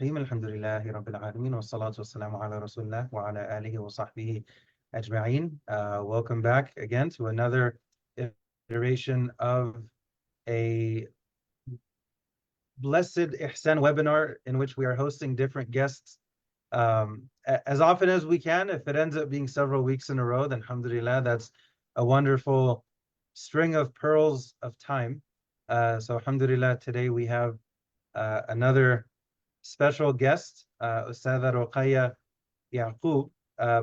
الرحيم الحمد لله رب العالمين والصلاة والسلام على رسول الله وعلى آله وصحبه أجمعين. Welcome back again to another iteration of a blessed Ihsan webinar in which we are hosting different guests as often as we can. If it ends up being several weeks in a row, then alhamdulillah, that's a wonderful string of pearls of time. So alhamdulillah, today we have another special guest, Ustada Rukayat Yakub.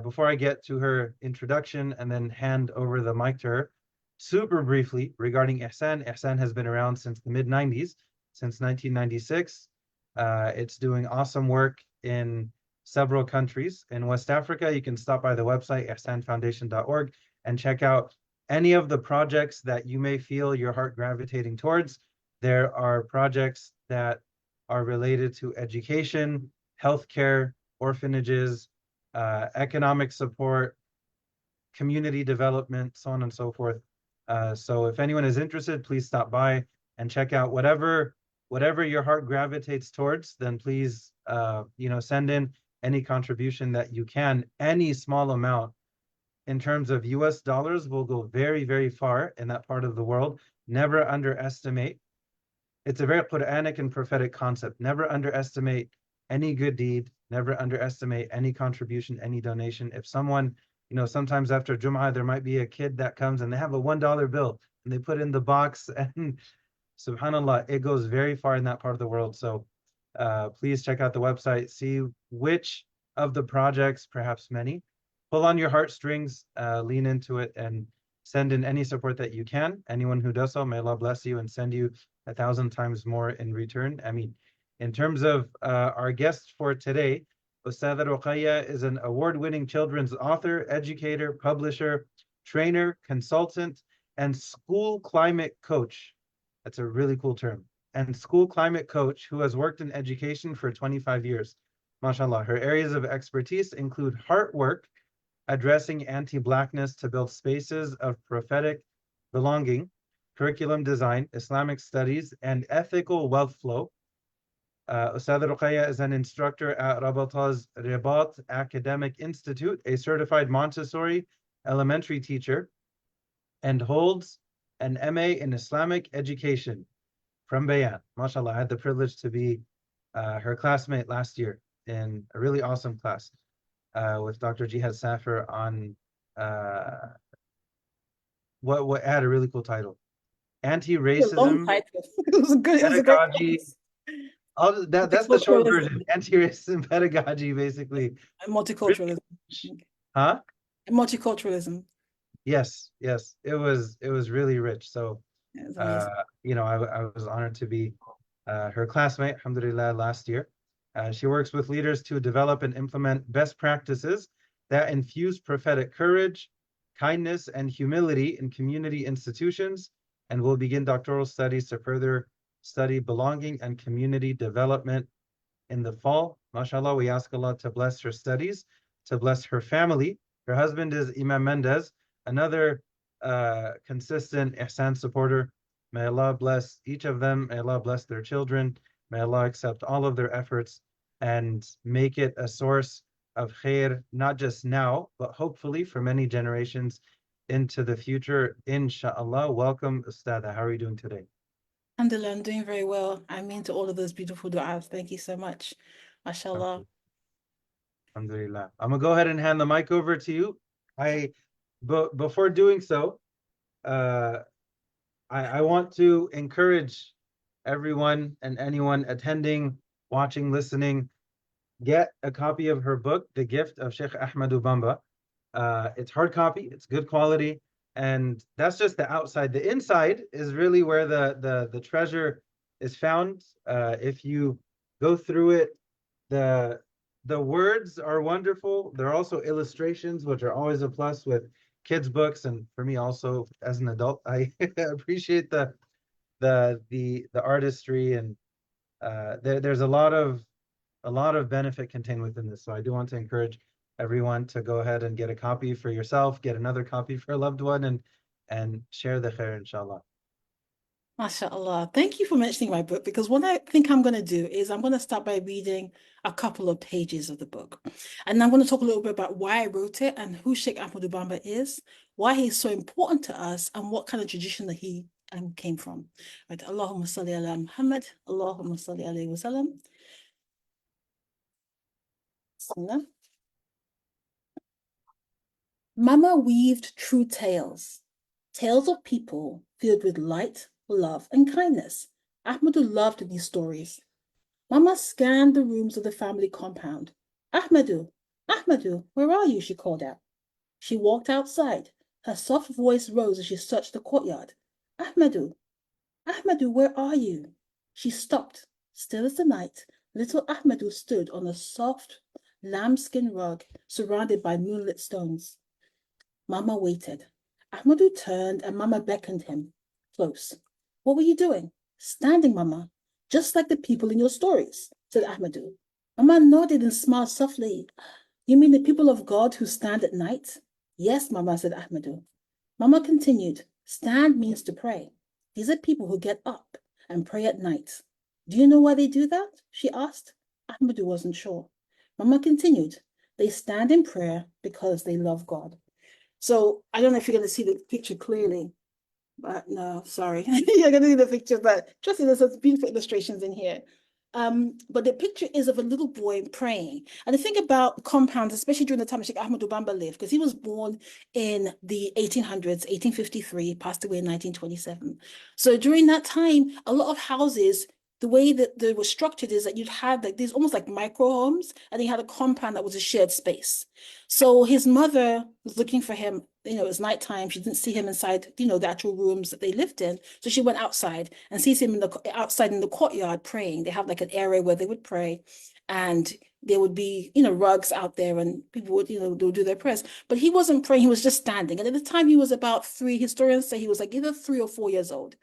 Before I get to her introduction and then hand over the mic to her, super briefly regarding Ihsan. Ihsan has been around since the mid-90s, since 1996. It's doing awesome work in several countries. In West Africa, you can stop by the website, ihsanfoundation.org, and check out any of the projects that you may feel your heart gravitating towards. There are projects that are related to education, healthcare, orphanages, economic support, community development, so on and so forth. So if anyone is interested, please stop by and check out whatever your heart gravitates towards. Then please, send in any contribution that you can. Any small amount in terms of US dollars will go very, very far in that part of the world. Never underestimate. It's a very Quranic and prophetic concept. Never underestimate any good deed. Never underestimate any contribution, any donation. If someone, sometimes after Jum'ah, there might be a kid that comes and they have a $1 bill and they put it in the box, and subhanAllah, it goes very far in that part of the world. So please check out the website, see which of the projects, perhaps many, pull on your heartstrings, lean into it, and send in any support that you can. Anyone who does so, may Allah bless you and send you 1,000 times more in return. I mean, in terms of our guest for today, Ustada Rukayat is an award-winning children's author, educator, publisher, trainer, consultant, and school climate coach. That's a really cool term. And school climate coach who has worked in education for 25 years. MashaAllah. Her areas of expertise include heart work, addressing anti-Blackness to build spaces of prophetic belonging, curriculum design, Islamic studies, and ethical wealth flow. Ustada Rukayat is an instructor at Rabata's Ribat Academic Institute, a certified Montessori elementary teacher, and holds an MA in Islamic education from Bayan. MashaAllah, I had the privilege to be her classmate last year in a really awesome class with Dr. Jihad Safar on what had a really cool title. Anti-racism, it was good. It was a great pedagogy. That's the short version. Anti-racism pedagogy, basically. And multiculturalism. Huh? And multiculturalism. Yes. It was really rich. So I was honored to be her classmate, alhamdulillah, last year. She works with leaders to develop and implement best practices that infuse prophetic courage, kindness, and humility in community institutions, and will begin doctoral studies to further study belonging and community development in the fall. MashaAllah, we ask Allah to bless her studies, to bless her family. Her husband is Imam Mendez, another consistent Ihsan supporter. May Allah bless each of them. May Allah bless their children. May Allah accept all of their efforts and make it a source of khair, not just now, but hopefully for many generations into the future, inshallah. Welcome, Ustada. How are you doing today? Alhamdulillah, I'm doing very well. I mean to all of those beautiful du'as. Thank you so much. MashaAllah. Alhamdulillah. I'm going to go ahead and hand the mic over to you. But before doing so, I want to encourage everyone and anyone attending, watching, listening, get a copy of her book, The Gift of Sheikh Ahmadu Bamba. It's hard copy, it's good quality, and that's just the outside. The inside is really where the treasure is found. If you go through it, the words are wonderful. There are also illustrations, which are always a plus with kids' books, and for me also as an adult, I appreciate the artistry, and there's a lot of benefit contained within this. So I do want to encourage everyone to go ahead and get a copy for yourself, get another copy for a loved one, and share the khair, inshallah. MashaAllah. Thank you for mentioning my book because what I think I'm going to do is I'm going to start by reading a couple of pages of the book. And I'm going to talk a little bit about why I wrote it and who Sheikh Ahmadu Bamba is, why he's so important to us, and what kind of tradition that he came from. Right. Allahumma salli ala Muhammad. Allahumma salli alayhi wa sallam. Bismillah. Mama weaved true tales, tales of people filled with light, love, and kindness. Ahmadu loved these stories. Mama scanned the rooms of the family compound. Ahmadu, Ahmadu, where are you? She called out. She walked outside. Her soft voice rose as she searched the courtyard. Ahmadu, Ahmadu, where are you? She stopped. Still as the night, little Ahmadu stood on a soft lambskin rug surrounded by moonlit stones. Mama waited. Ahmadu turned and Mama beckoned him close. What were you doing? Standing, Mama, just like the people in your stories, said Ahmadu. Mama nodded and smiled softly. You mean the people of God who stand at night? Yes, Mama, said Ahmadu. Mama continued. Stand means to pray. These are people who get up and pray at night. Do you know why they do that? She asked. Ahmadu wasn't sure. Mama continued. They stand in prayer because they love God. So I don't know if you're going to see the picture clearly, but no, sorry. You're going to see the picture, but trust me, there's some beautiful illustrations in here. But the picture is of a little boy praying. And the thing about compounds, especially during the time Sheikh Ahmadu Bamba lived, because he was born in the 1800s, 1853, passed away in 1927. So during that time, a lot of houses, the way that they were structured is that you'd have like these almost like micro homes, and you had a compound that was a shared space. So his mother was looking for him. It was nighttime. She didn't see him inside, the actual rooms that they lived in. So she went outside and sees him outside in the courtyard praying. They have like an area where they would pray, and there would be, rugs out there, and people would, they'll do their prayers. But he wasn't praying. He was just standing. And at the time, he was about 3. Historians say he was like either 3 or 4 years old.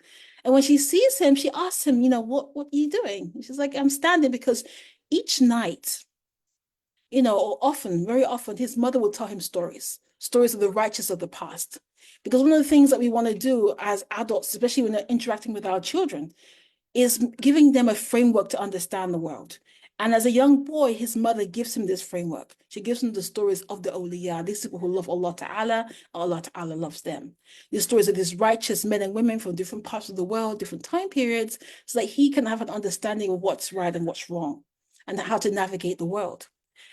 And when she sees him, she asks him, what are you doing? And she's like, I'm standing because each night, or often, very often, his mother will tell him stories of the righteous of the past. Because one of the things that we want to do as adults, especially when they're interacting with our children, is giving them a framework to understand the world. And as a young boy, his mother gives him this framework. She gives him the stories of the awliya, these people who love Allah Ta'ala, Allah Ta'ala loves them. These stories of these righteous men and women from different parts of the world, different time periods, so that he can have an understanding of what's right and what's wrong, and how to navigate the world.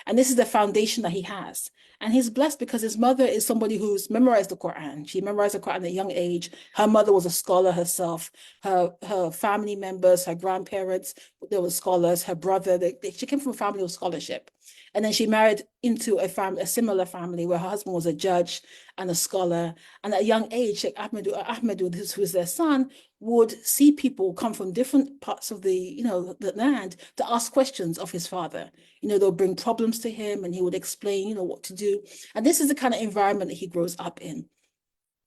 And this is the foundation that he has. And he's blessed because his mother is somebody who's memorized the Quran. She memorized the Quran at a young age. Her mother was a scholar herself. Her family members, her grandparents, they were scholars. Her brother, she came from a family of scholarship. And then she married into a similar family where her husband was a judge and a scholar. And at a young age, Sheikh Ahmadu, who was their son, would see people come from different parts of the land to ask questions of his father. They'll bring problems to him and he would explain, what to do. And this is the kind of environment that he grows up in.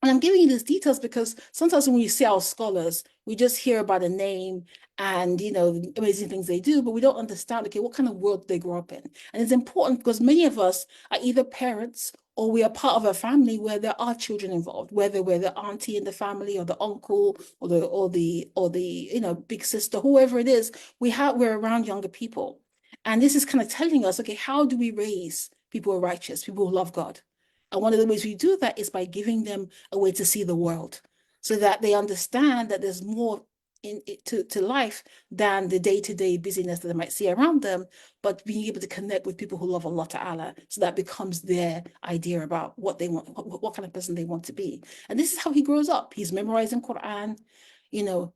And I'm giving you these details because sometimes when you see our scholars, we just hear about a name and, the amazing things they do, but we don't understand, okay, what kind of world they grow up in. And it's important because many of us are either parents or we are part of a family where there are children involved, whether we're the auntie in the family or the uncle or the big sister, whoever it is, we're around younger people. And this is kind of telling us, okay, how do we raise people who are righteous, people who love God? And one of the ways we do that is by giving them a way to see the world so that they understand that there's more to life than the day-to-day busyness that they might see around them, but being able to connect with people who love Allah Ta'ala. So that becomes their idea about what they want, what kind of person they want to be. And this is how he grows up. He's memorizing Quran,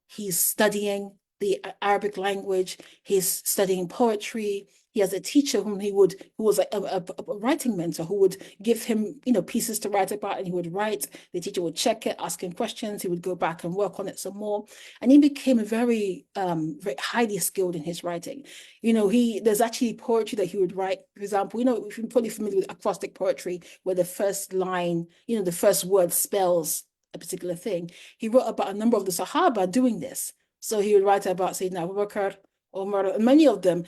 he's studying the Arabic language, he's studying poetry. He has a teacher who was a writing mentor who would give him, pieces to write about, and he would write. The teacher would check it, ask him questions. He would go back and work on it some more, and he became very highly skilled in his writing. There's actually poetry that he would write. For example, if you're probably familiar with acrostic poetry, where the first line, the first word spells a particular thing. He wrote about a number of the Sahaba doing this. So he would write about Sayyidina Abu Bakr, Umar, many of them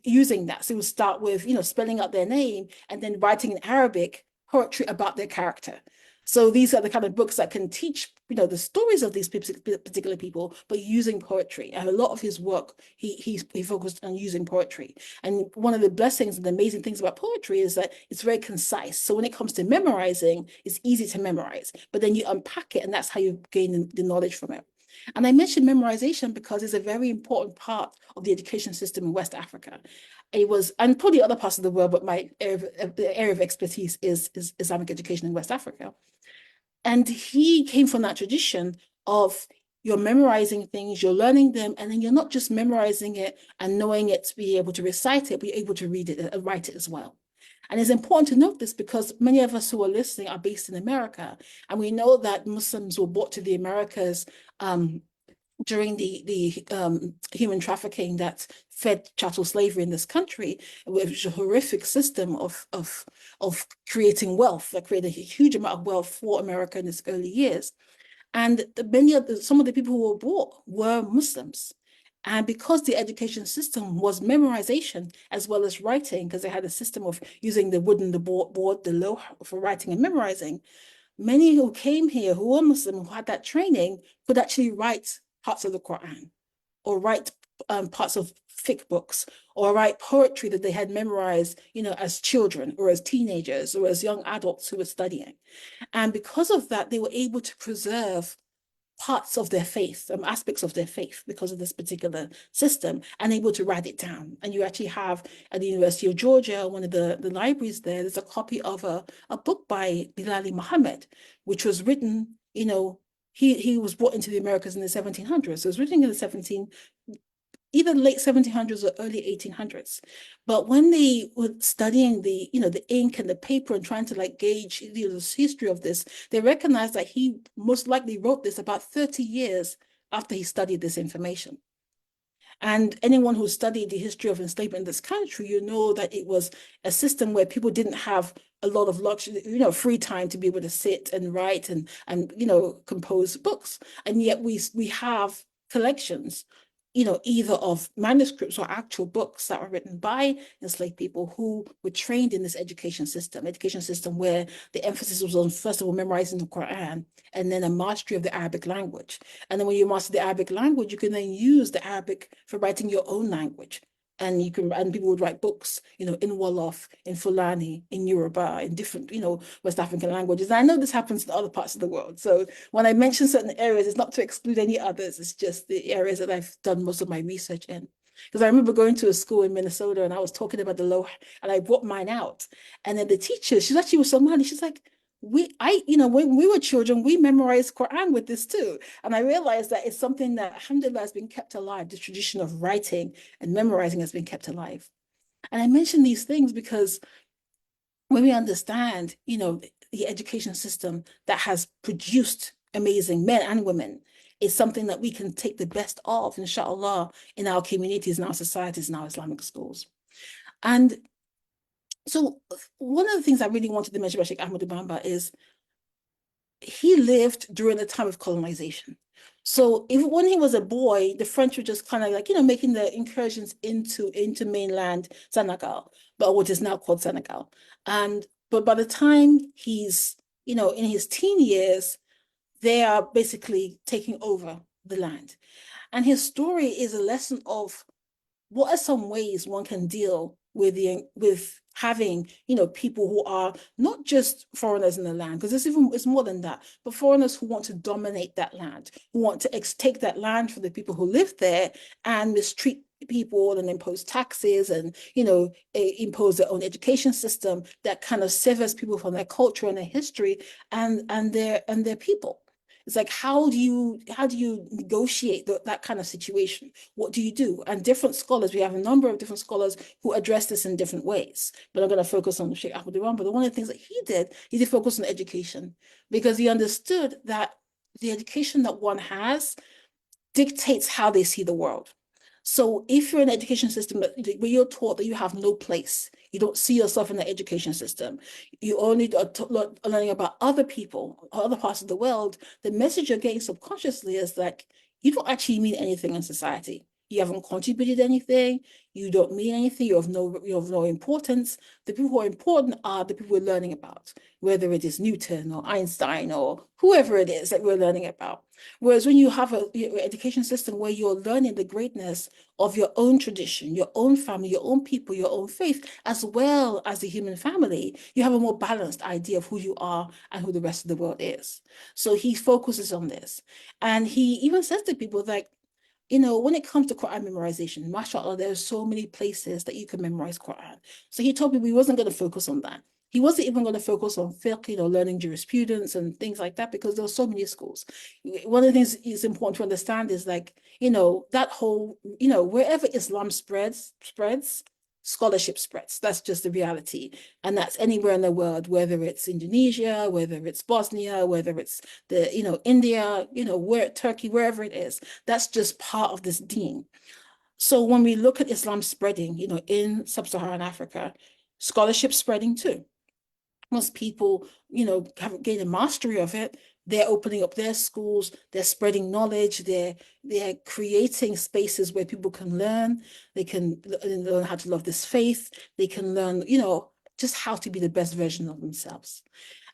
using that. So he would start with, spelling out their name and then writing in Arabic poetry about their character. So these are the kind of books that can teach, the stories of these particular people, but using poetry. And a lot of his work, he focused on using poetry. And one of the blessings and the amazing things about poetry is that it's very concise. So when it comes to memorizing, it's easy to memorize, but then you unpack it, and that's how you gain the knowledge from it. And I mentioned memorization because it's a very important part of the education system in West Africa. It was, and probably other parts of the world, but the area of expertise is Islamic education in West Africa. And he came from that tradition of you're memorizing things, you're learning them, and then you're not just memorizing it and knowing it to be able to recite it, but you're able to read it and write it as well. And it's important to note this because many of us who are listening are based in America, and we know that Muslims were brought to the Americas during the human trafficking that fed chattel slavery in this country, which was a horrific system of creating wealth that created a huge amount of wealth for America in its early years. And some of the people who were brought were Muslims. And because the education system was memorization as well as writing, because they had a system of using the wood and the board, the low for writing and memorizing, many who came here who were Muslim, who had that training, could actually write parts of the Quran or write parts of fiqh books or write poetry that they had memorized, as children or as teenagers or as young adults who were studying. And because of that, they were able to preserve parts of their faith, aspects of their faith because of this particular system, and able to write it down. And you actually have at the University of Georgia, one of the libraries there's a copy of a book by Bilali Muhammad, which was written, he was brought into the Americas in the 1700s. So it was written in the either late 1700s or early 1800s. But when they were studying the ink and the paper and trying to gauge the history of this, they recognized that he most likely wrote this about 30 years after he studied this information. And anyone who studied the history of enslavement in this country, you know that it was a system where people didn't have a lot of luxury, free time to be able to sit and write and compose books. And yet we have collections, either of manuscripts or actual books that were written by enslaved people who were trained in this education system where the emphasis was on, first of all, memorizing the Quran and then a mastery of the Arabic language. And then when you master the Arabic language, you can then use the Arabic for writing your own language. And people would write books, in Wolof, in Fulani, in Yoruba, in different, West African languages. And I know this happens in other parts of the world. So when I mention certain areas, it's not to exclude any others. It's just the areas that I've done most of my research in. Because I remember going to a school in Minnesota and I was talking about the low, and I brought mine out. And then the teacher, she actually was Somali. She's like, when we were children, we memorized Quran with this too. And I realized that it's something that, alhamdulillah, has been kept alive. The tradition of writing and memorizing has been kept alive. And I mention these things because when we understand, the education system that has produced amazing men and women is something that we can take the best of, inshallah, in our communities, in our societies, in our Islamic schools. And so one of the things I really wanted to mention about Sheikh Ahmadu Bamba is he lived during the time of colonization. So when he was a boy, the French were just kind of making the incursions into mainland Senegal, but what is now called Senegal. But by the time he's, in his teen years, they are basically taking over the land. And his story is a lesson of what are some ways one can deal with having people who are not just foreigners in the land, because it's more than that, but foreigners who want to dominate that land, who want to take that land for the people who live there and mistreat people and impose taxes and impose their own education system that kind of severs people from their culture and their history and their people. It's like, how do you negotiate that kind of situation? What do you do? And different scholars, we have a number of different scholars who address this in different ways. But I'm going to focus on Sheikh Ahmadu Bamba. But one of the things that he did focus on education, because he understood that the education that one has dictates how they see the world. So if you're in an education system where you're taught that you have no place, you don't see yourself in the education system, you only are learning about other people, other parts of the world, the message you're getting subconsciously is like, you don't actually mean anything in society. You haven't contributed anything. You don't mean anything. You have no importance. The people who are important are the people we're learning about, whether it is Newton or Einstein or whoever it is that we're learning about. Whereas when you have a education system where you're learning the greatness of your own tradition, your own family, your own people, your own faith, as well as the human family, you have a more balanced idea of who you are and who the rest of the world is. So he focuses on this. And he even says to people like, when it comes to Quran memorization, mashallah, there's so many places that you can memorize Quran. So he told me he wasn't going to focus on that. He wasn't even going to focus on fiqh, learning jurisprudence and things like that, because there were so many schools. One of the things it's important to understand is like, that whole, wherever Islam spreads, scholarship spreads. That's just the reality. And that's anywhere in the world, whether it's Indonesia, whether it's Bosnia, whether it's India, where Turkey, wherever it is. That's just part of this deen. So when we look at Islam spreading, in sub-Saharan Africa, scholarship spreading too. Most people, have gained a mastery of it. They're opening up their schools, they're spreading knowledge, they're creating spaces where people can learn, they can learn how to love this faith, they can learn, just how to be the best version of themselves.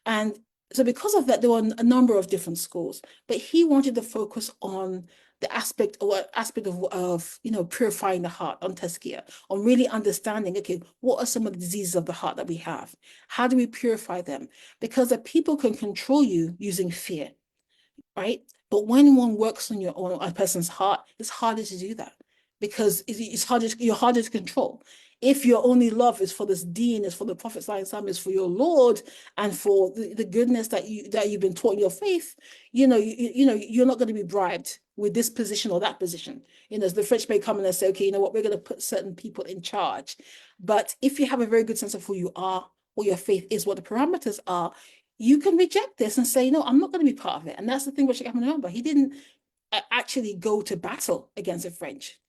And so because of that, there were a number of different schools, but he wanted to focus on the aspect of purifying the heart, on tazkiyah, on really understanding, okay, what are some of the diseases of the heart that we have? How do we purify them? Because the people can control you using fear, right? But when one works on a person's heart, it's harder to do that because you're harder to control. If your only love is for this deen, is for the Prophet ﷺ, is for your Lord and for the goodness that you've been taught in your faith, you're not going to be bribed with this position or that position. As the French may come in and say, okay, you know what, we're going to put certain people in charge. But if you have a very good sense of who you are, what your faith is, what the parameters are, you can reject this and say, no, I'm not going to be part of it. And that's the thing with Sheikh Ahmadu Bamba. He didn't actually go to battle against the French,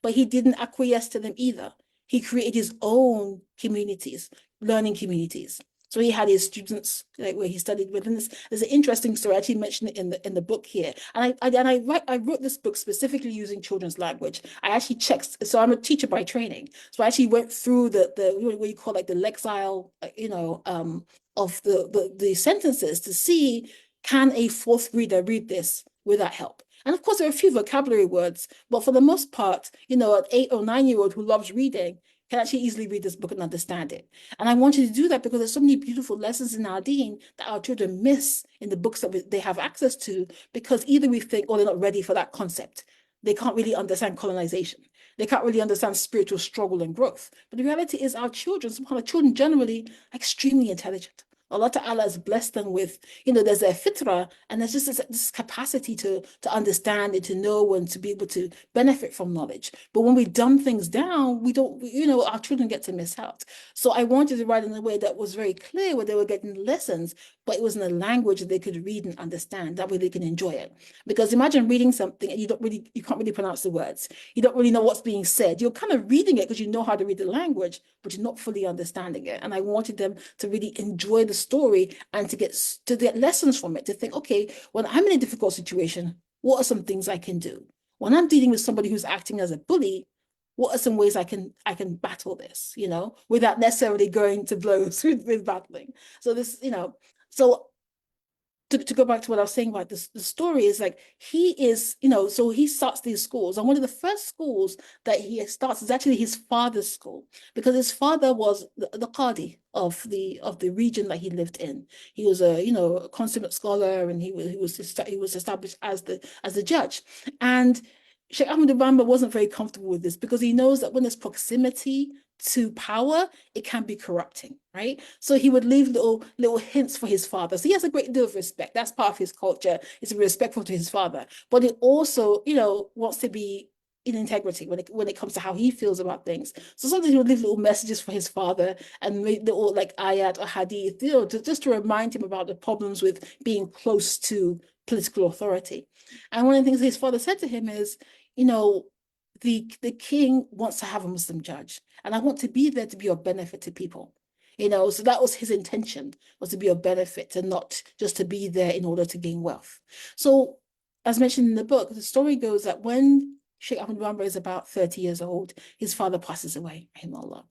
but he didn't acquiesce to them either. He created his own communities, learning communities. So he had his students like where he studied with. And there's an interesting story. I actually mentioned it in the book here. And I wrote this book specifically using children's language. I actually checked. So I'm a teacher by training. So I actually went through the what you call like the lexile, of the sentences to see, can a fourth reader read this without help? And of course, there are a few vocabulary words, but for the most part, an 8 or 9-year-old who loves reading can actually easily read this book and understand it. And I wanted to do that because there's so many beautiful lessons in our deen that our children miss in the books that they have access to, because either we think, oh, they're not ready for that concept. They can't really understand colonization. They can't really understand spiritual struggle and growth. But the reality is our children generally are extremely intelligent. Allah Ta'ala has blessed them with, there's a fitra, and there's just this capacity to understand and to know and to be able to benefit from knowledge. But when we dumb things down, we don't, our children get to miss out. So I wanted to write in a way that was very clear, where they were getting lessons, but it was in a language that they could read and understand. That way they can enjoy it. Because imagine reading something and you can't really pronounce the words. You don't really know what's being said. You're kind of reading it because you know how to read the language, but you're not fully understanding it. And I wanted them to really enjoy the story and to get lessons from it, to think, okay, when I'm in a difficult situation, what are some things I can do? When I'm dealing with somebody who's acting as a bully, what are some ways I can battle this, without necessarily going to blows with battling. So this, so to go back to what I was saying about this, the story is like, he is, so he starts these schools. And one of the first schools that he starts is actually his father's school, because his father was the Qadi of the region that he lived in. He was a consummate scholar, and he was established as the judge. And Sheikh Ahmadu Bamba wasn't very comfortable with this, because he knows that when there's proximity to power, it can be corrupting, right? So he would leave little hints for his father. So he has a great deal of respect. That's part of his culture. It's respectful to his father, but it also, wants to be in integrity when it comes to how he feels about things. So sometimes he would leave little messages for his father and little like ayat or hadith, just to remind him about the problems with being close to political authority. And one of the things his father said to him is, the king wants to have a Muslim judge, and I want to be there to be of benefit to people. So that was his intention, was to be of benefit and not just to be there in order to gain wealth. So, as mentioned in the book, the story goes that when Sheikh Ahmadu Bamba is about 30 years old. His father passes away, rahimahullah.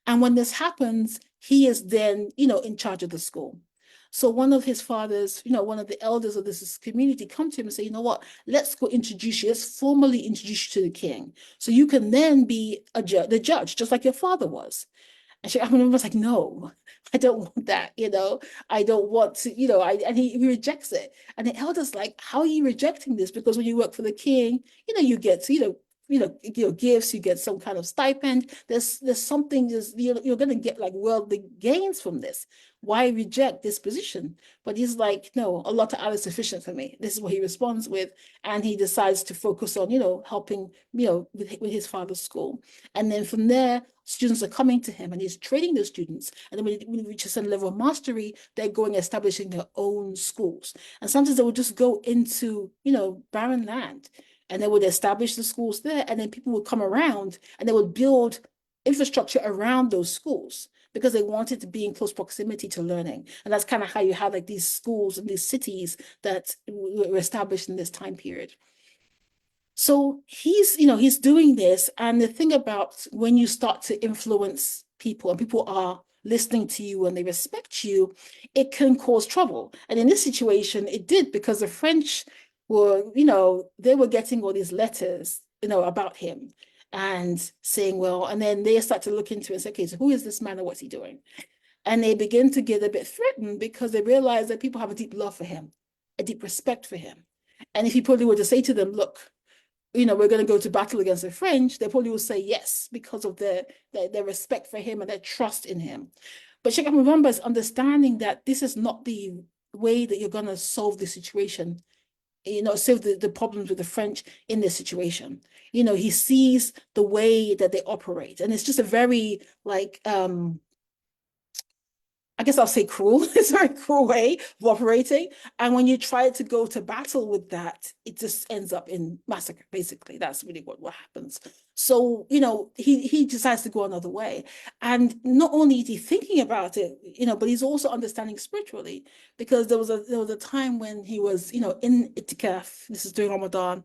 And when this happens, he is then, in charge of the school. So one of his fathers, one of the elders of this community come to him and say, you know what, let's go introduce you, let's formally introduce you to the king. So you can then be the judge, just like your father was. And Sheikh Ahmed was like, no, I don't want that, I don't want to, and he rejects it. And the elder's like, how are you rejecting this? Because when you work for the king, you get, gifts, you get some kind of stipend. There's something, you're going to get like worldly gains from this. Why reject this position? But he's like, no, Allah Ta'ala is sufficient for me. This is what he responds with. And he decides to focus on, helping, with his father's school. And then from there, students are coming to him and he's training those students. And then when he reaches a certain level of mastery, they're going establishing their own schools. And sometimes they would just go into, barren land and they would establish the schools there. And then people would come around and they would build infrastructure around those schools because they wanted to be in close proximity to learning. And that's kind of how you have like these schools and these cities that were established in this time period. So he's doing this. And the thing about when you start to influence people and people are listening to you and they respect you, it can cause trouble. And in this situation, it did, because the French were, they were getting all these letters, about him and saying, well, and then they start to look into it and say, okay, so who is this man and what's he doing? And they begin to get a bit threatened because they realize that people have a deep love for him, a deep respect for him. And if he probably were to say to them, look, we're going to go to battle against the French, they probably will say yes because of their respect for him and their trust in him. But Sheikh Ahmad Bamba is understanding that this is not the way that you're going to solve the situation, solve the problems with the French in this situation. He sees the way that they operate. And it's just a very I guess I'll say cruel. It's a very cruel way of operating. And when you try to go to battle with that, it just ends up in massacre, basically. That's really what happens. So, he decides to go another way. And not only is he thinking about it, but he's also understanding spiritually. Because there was a time when he was, in itikaf. This is during Ramadan.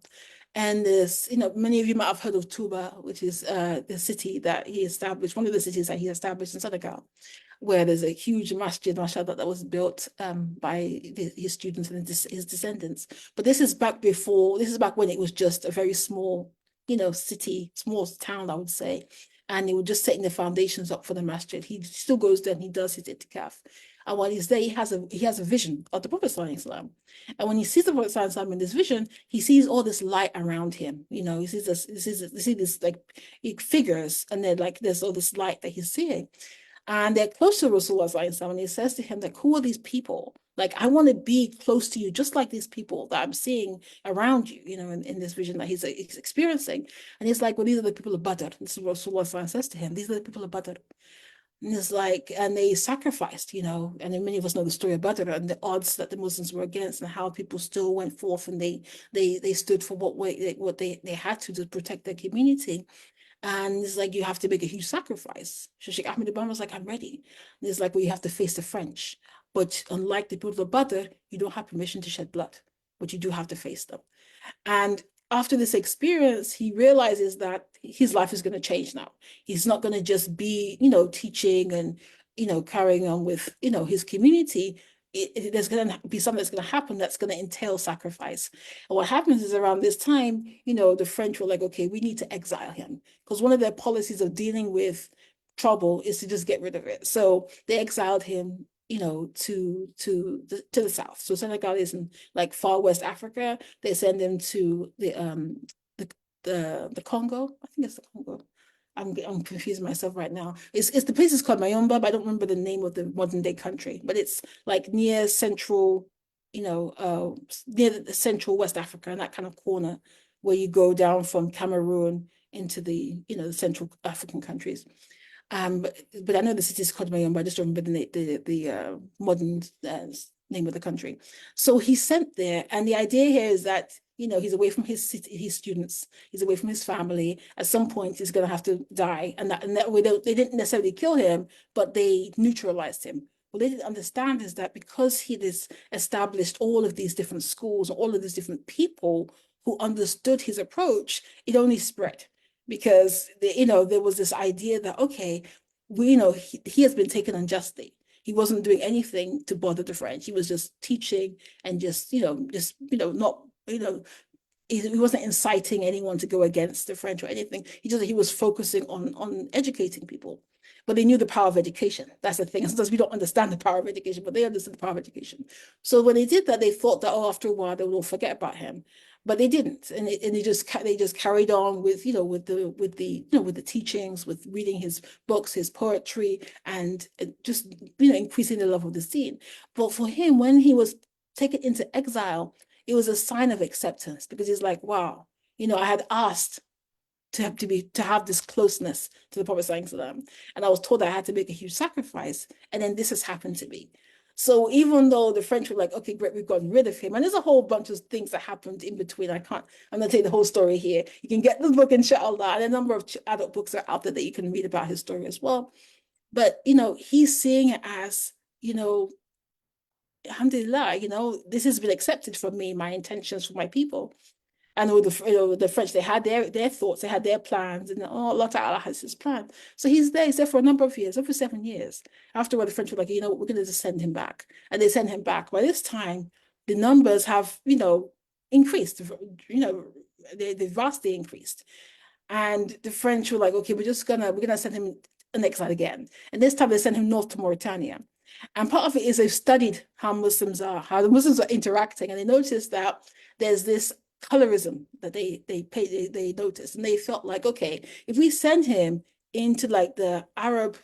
And this, many of you might have heard of Tuba, which is the city that he established, one of the cities that he established in Senegal, where there's a huge masjid, mashallah, that was built by his students and his descendants. But this is back when it was just a very small, city, small town, I would say. And he was just setting the foundations up for the masjid. He still goes there and he does his itikaf. And while he's there, he has a vision of the Prophet ﷺ. And when he sees the Prophet ﷺ in this vision, he sees all this light around him. He sees this like figures, and then like there's all this light that he's seeing. And they're close to Rasulullah ﷺ, and he says to him, like, who are these people? Like, I want to be close to you, just like these people that I'm seeing around you, in this vision that he's experiencing. And he's like, well, these are the people of Badr. This is what Rasulullah ﷺ says to him. These are the people of Badr. And it's like, and they sacrificed, and then many of us know the story of Badr and the odds that the Muslims were against and how people still went forth and they stood for what they had to protect their community. And it's like, you have to make a huge sacrifice. So Sheikh Ahmed Bamba was like, I'm ready. And it's like, well, you have to face the French. But unlike the people of Badr, you don't have permission to shed blood, but you do have to face them. And after this experience, he realizes that his life is going to change now. He's not going to just be, teaching and, carrying on with, his community. There's going to be something that's going to happen that's going to entail sacrifice. And what happens is around this time, the French were like, okay, we need to exile him, because one of their policies of dealing with trouble is to just get rid of it. So they exiled him, to the south. So Senegal is in like far West Africa. They send him to the Congo. I think it's the Congo. I'm confusing myself right now. It's the place is called Mayomba, but I don't remember the name of the modern day country. But it's like near central, near the central West Africa, and that kind of corner where you go down from Cameroon into the the Central African countries. But I know the city is called Mayomba. I just don't remember the modern name of the country. So he's sent there, and the idea here is that he's away from his city, his students, he's away from his family. At some point, he's going to have to die, and that way they didn't necessarily kill him, but they neutralized him. What they didn't understand is that because he has established all of these different schools, all of these different people who understood his approach, it only spread because there was this idea that, okay, he has been taken unjustly. He wasn't doing anything to bother the French. He was just teaching and not, he wasn't inciting anyone to go against the French or anything. He was focusing on educating people. But they knew the power of education. That's the thing. Sometimes we don't understand the power of education, but they understood the power of education. So when they did that, they thought that, oh, after a while they would all forget about him, but they didn't, and they just carried on with with the teachings, with reading his books, his poetry, and just increasing the love of the scene. But for him, when he was taken into exile, it was a sign of acceptance because he's like, wow, I had asked to have this closeness to the Prophet ﷺ, and I was told I had to make a huge sacrifice, and then this has happened to me. So even though the French were like, okay, great, we've gotten rid of him, and there's a whole bunch of things that happened in between. I'm gonna take the whole story here. You can get the book, inshallah, and a number of adult books are out there that you can read about his story as well. But he's seeing it as, alhamdulillah, this has been accepted for me, my intentions for my people. And with the French, they had their thoughts, they had their plans, and Allah Ta'ala has his plan. So he's there for a number of years, over 7 years. Afterward, the French were like, we're going to just send him back. And they send him back. By this time, the numbers have, increased, they vastly increased. And the French were like, okay, we're gonna send him an exile again. And this time they sent him north to Mauritania. And part of it is they've studied how the Muslims are interacting, and they noticed that there's this colorism that they noticed, and they felt like, okay, if we send him into like the Arab,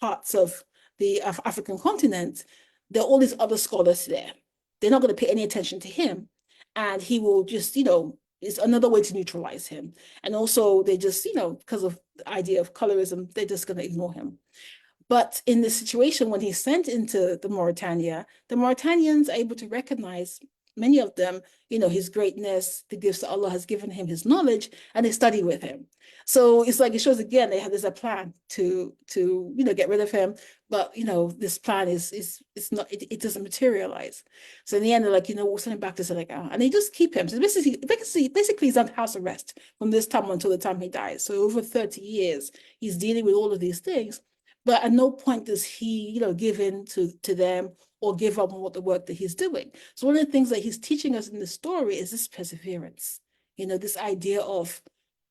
parts of the African continent, there are all these other scholars there. They're not going to pay any attention to him, and he will just, it's another way to neutralize him. And also they just, because of the idea of colorism, they're just going to ignore him. But in this situation, when he's sent into the Mauritanians are able to recognize, many of them, his greatness, the gifts that Allah has given him, his knowledge, and they study with him. So it's like, it shows again, there's a plan to get rid of him. But, this plan is not, it doesn't materialize. So in the end, they're like, we'll send him back to Senegal. And they just keep him. So basically he's on house arrest from this time until the time he dies. So over 30 years, he's dealing with all of these things. But at no point does he, give in to them or give up on what the work that he's doing. So one of the things that he's teaching us in the story is this perseverance, this idea of,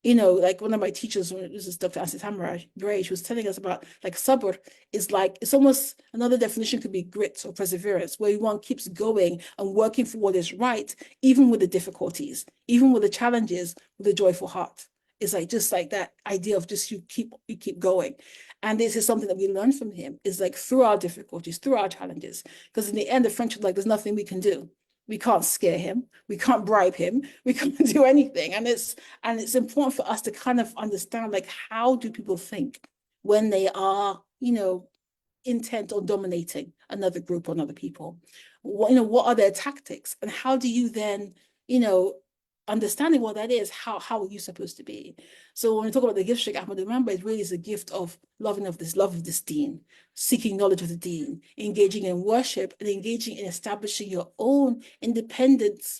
like one of my teachers, this is Dr. Asit Hamra Bray, she was telling us about like sabr is like, it's almost, another definition could be grit or perseverance, where one keeps going and working for what is right, even with the difficulties, even with the challenges, with a joyful heart. It's like, just like that idea of just you keep going. And this is something that we learned from him, is like through our difficulties, through our challenges, because in the end, the French are like, there's nothing we can do. We can't scare him. We can't bribe him. We can't do anything. And it's important for us to kind of understand, like, how do people think when they are, intent on dominating another group or another people? What are their tactics? And how do you then, understanding what that is, how are you supposed to be? So when we talk about the gift, Sheikh Ahmadu Bamba, it really is a gift of love of this deen, seeking knowledge of the deen, engaging in worship, and engaging in establishing your own independence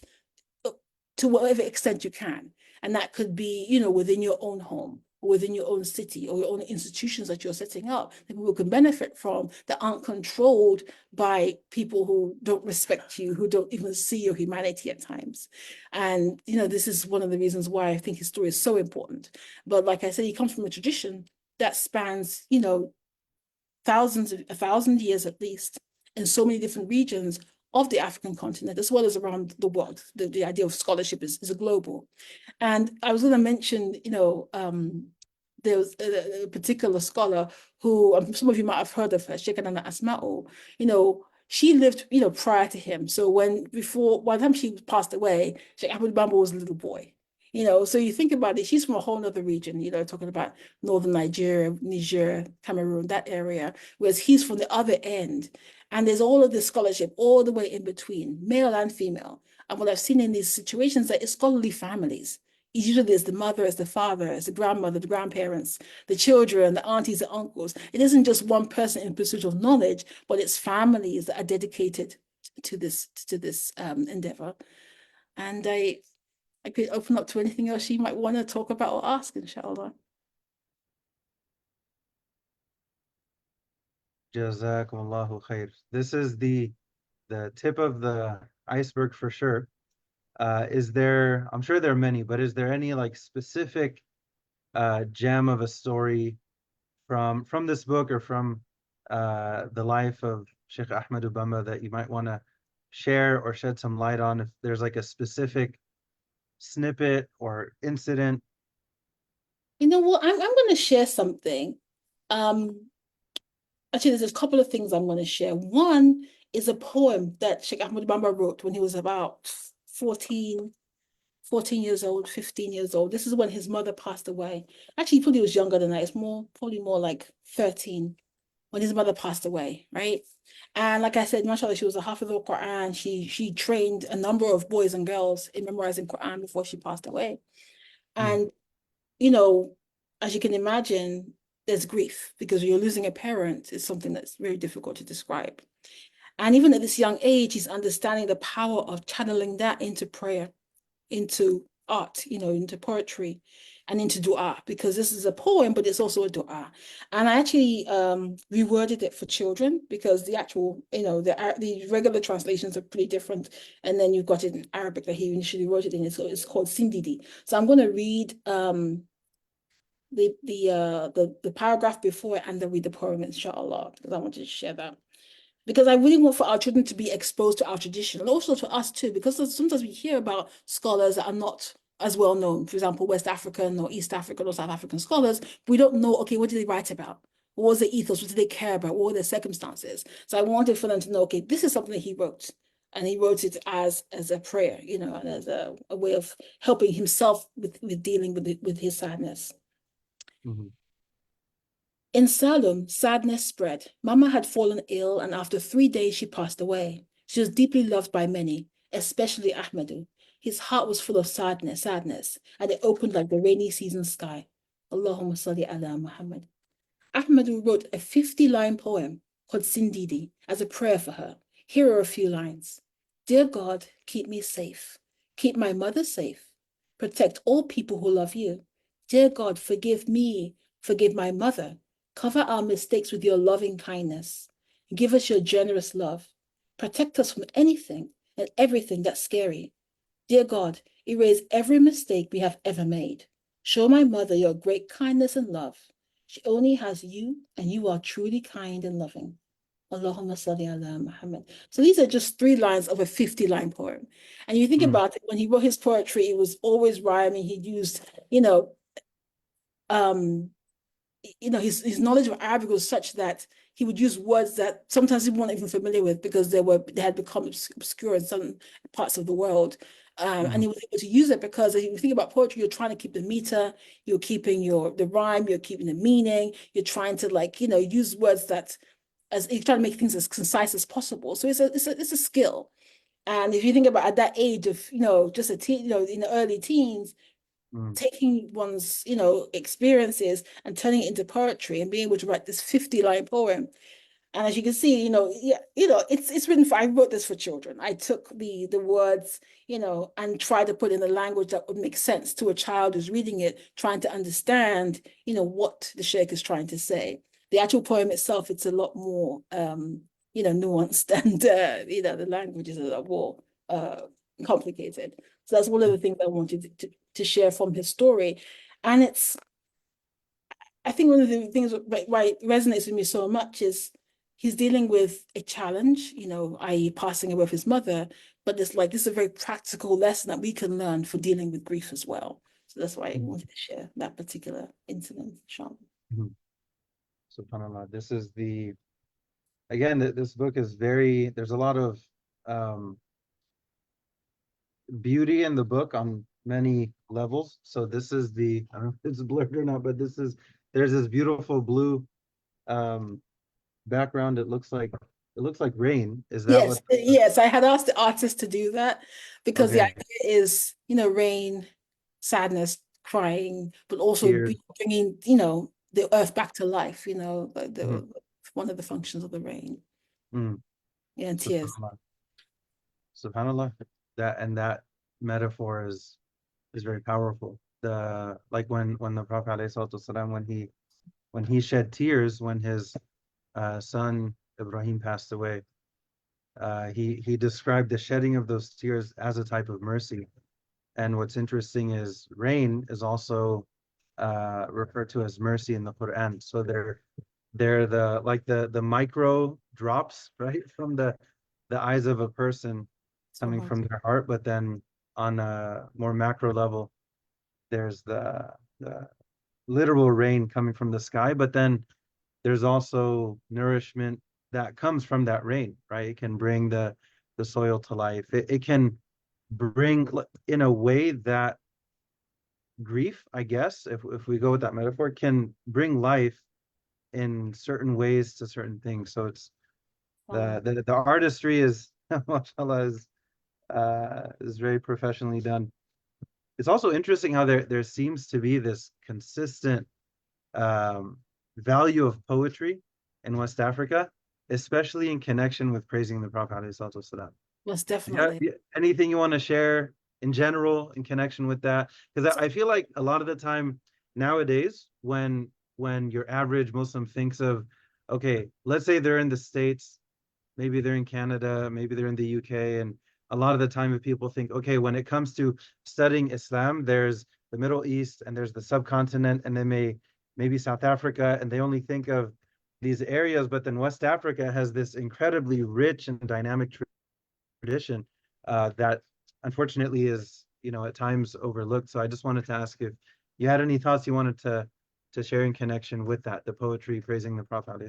to whatever extent you can. And that could be, within your own home, or within your own city, or your own institutions that you're setting up that people can benefit from, that aren't controlled by people who don't respect you, who don't even see your humanity at times. And, this is one of the reasons why I think his story is so important. But like I said, he comes from a tradition that spans, 1,000 years at least, in so many different regions of the African continent, as well as around the world. The idea of scholarship is a global. And I was going to mention, there was a particular scholar who, some of you might have heard of her, Sheikh Nana Asma'u. She lived, prior to him. So by the time she passed away, Sheikh Ahmadu Bamba was a little boy. So you think about it, she's from a whole other region, talking about northern Nigeria, Niger, Cameroon, that area, whereas he's from the other end. And there's all of this scholarship all the way in between, male and female. And what I've seen in these situations, that it's scholarly families. Usually there's the mother, as the father, as the grandmother, the grandparents, the children, the aunties, the uncles. It isn't just one person in pursuit of knowledge, but it's families that are dedicated to this endeavor. And I could open up to anything else you might want to talk about or ask, inshallah. Jazakumullahu khair. This is the tip of the iceberg for sure. Is there, I'm sure there are many, but is there any like specific gem of a story from this book or from the life of Sheikh Ahmadu Bamba that you might want to share or shed some light on? If there's like a specific snippet or incident. You know what? I'm going to share something. Um, Actually, there's a couple of things I'm going to share. One is a poem that Sheikh Ahmad Bamba wrote when he was about 14 years old, 15 years old. This is when his mother passed away. Actually, he probably was younger than that. It's probably more like 13 when his mother passed away, right? And like I said, mashallah, she was a Hafiz of Quran. She trained a number of boys and girls in memorizing Quran before she passed away. Mm, And, you know, as you can imagine, there's grief because you're losing a parent is something that's very difficult to describe. And even at this young age, he's understanding the power of channeling that into prayer, into art, into poetry and into dua, because this is a poem, but it's also a dua. And I actually reworded it for children because the actual, the regular translations are pretty different. And then you've got it in Arabic that he initially wrote it in. It's called Sindidi. So I'm going to read the paragraph before it and then read the poem, inshallah, because I wanted to share that. Because I really want for our children to be exposed to our tradition and also to us too, because sometimes we hear about scholars that are not as well known, for example, West African or East African or South African scholars. We don't know, okay, what did they write about? What was the ethos? What did they care about? What were their circumstances? So I wanted for them to know, okay, this is something that he wrote. And he wrote it as a prayer, and as a way of helping himself with dealing with his sadness. mhm, In Salem, sadness spread. Mama had fallen ill, and after 3 days, she passed away. She was deeply loved by many, especially Ahmadu. His heart was full of sadness, and it opened like the rainy season sky. Allahumma salli ala Muhammad. Ahmadu wrote a 50-line poem called Sindidi as a prayer for her. Here are a few lines. Dear God, keep me safe. Keep my mother safe. Protect all people who love you. Dear God, forgive me. Forgive my mother. Cover our mistakes with your loving kindness. Give us your generous love. Protect us from anything and everything that's scary. Dear God, erase every mistake we have ever made. Show my mother your great kindness and love. She only has you, and you are truly kind and loving. Allahumma salli ala Muhammad. So these are just 3 lines of a 50-line poem. And you think mm, about it, when he wrote his poetry, it was always rhyming. He used, you know, um, his knowledge of Arabic was such that he would use words that sometimes he weren't even familiar with because they had become obscure in some parts of the world. And mhm, he was able to use it because if you think about poetry, you're trying to keep the meter, you're keeping the rhyme, you're keeping the meaning, you're trying to use words that as you're trying to make things as concise as possible. So it's a skill. And if you think about at that age of, just a teen, in the early teens, mm, taking one's, experiences and turning it into poetry and being able to write this 50-line poem. And as you can see, yeah, it's written for, I wrote this for children. I took the words, and tried to put in a language that would make sense to a child who's reading it, trying to understand, what the Sheikh is trying to say. The actual poem itself, it's a lot more, nuanced and, the language is a lot more complicated. So that's one of the things I wanted to share from his story. And I think one of the things why it resonates with me so much is he's dealing with a challenge, i.e. passing away of his mother, but this is a very practical lesson that we can learn for dealing with grief as well. So that's why I mm, wanted to share that particular incident, Sean. mhm. SubhanAllah. This is again, this book is there's a lot of um, beauty in the book on many levels. So this is I don't know if it's blurred or not, but there's this beautiful blue um, background. It looks like rain. Is that Yes, what yes, I had asked the artist to do that because the okay, idea is, rain, sadness, crying, but also tears. bringing, the earth back to life, Mhm, one of the functions of the rain. mm, Yeah, and tears. SubhanAllah. SubhanAllah. That metaphor is is very powerful. The like when the Prophet ﷺ, when he shed tears when his son Ibrahim passed away, he described the shedding of those tears as a type of mercy. And what's interesting is rain is also referred to as mercy in the Quran. So they're the like the micro drops, right, from the eyes of a person coming So, from their heart, but then on a more macro level, there's the literal rain coming from the sky, but then there's also nourishment that comes from that rain, right? It can bring the soil to life. It can bring in a way that grief, I guess, if we go with that metaphor, can bring life in certain ways to certain things. So it's wow. the artistry is mashallah is very professionally done. It's also interesting how there seems to be this consistent um, value of poetry in West Africa, especially in connection with praising the Prophet ﷺ. Most Yeah, definitely. anything you want to share in general in connection with that? Because I feel like a lot of the time nowadays, when your average Muslim thinks of, okay, let's say they're in the States, maybe they're in Canada, maybe they're in the UK, and a lot of the time if people think, okay, when it comes to studying Islam, there's the Middle East and there's the subcontinent, and then maybe South Africa, and they only think of these areas, but then West Africa has this incredibly rich and dynamic tradition that unfortunately is, at times overlooked. So I just wanted to ask if you had any thoughts you wanted to share in connection with that, the poetry praising the Prophet.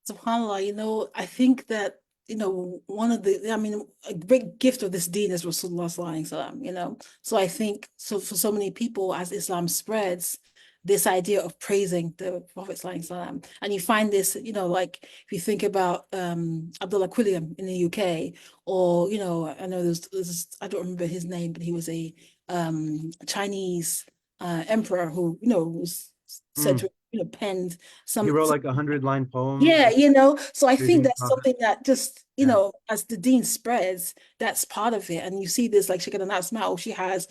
SubhanAllah, I think that, one of I mean, a great gift of this deen is Rasulullah Sallallahu Alaihi Wasallam. So I think, so for so many people, as Islam spreads, this idea of praising the Prophet Sallallahu Alaihi Wasallam, and you find this, like if you think about Abdullah Quilliam in the UK, or, I know I don't remember his name, but he was a Chinese emperor who, was said Mm. to, penned He some wrote like 100-line poem yeah, so I think praising the that's Prophet. something that just, Yeah. as the dean spreads, that's part of it. And you see this, like Shikha Nasmao, she has,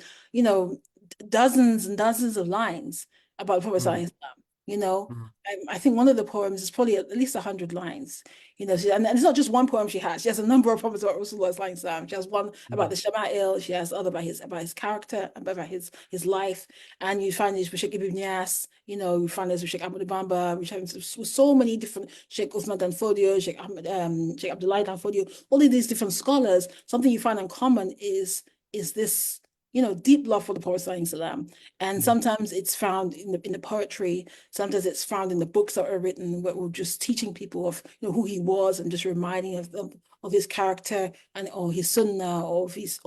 dozens and dozens of lines about the Prophet Mm. Sallallahu Alaihi Wasallam. You know, Mm. I think one of the poems is probably at least 100 lines. And it's not just one poem she has. She has a number of poems about Rasulullah Sallallahu Alaihi Wasallam. She has one about Mm. the Shama'il. She has other about his character, about his life. And you find this with Sheikh Ibn Yas, you find this with Sheikh Ahmadu Bamba, which have so many different Sheikh Uthman Danfodio, Sheikh Abdullah Danfodio, all of these different scholars. Something you find in common is this, deep love for the Prophet Sallallahu. And Mm. sometimes it's found in the poetry, sometimes it's found in the books that are written where we're just teaching people of, who he was, and just reminding of his character, and or his sunnah, or of his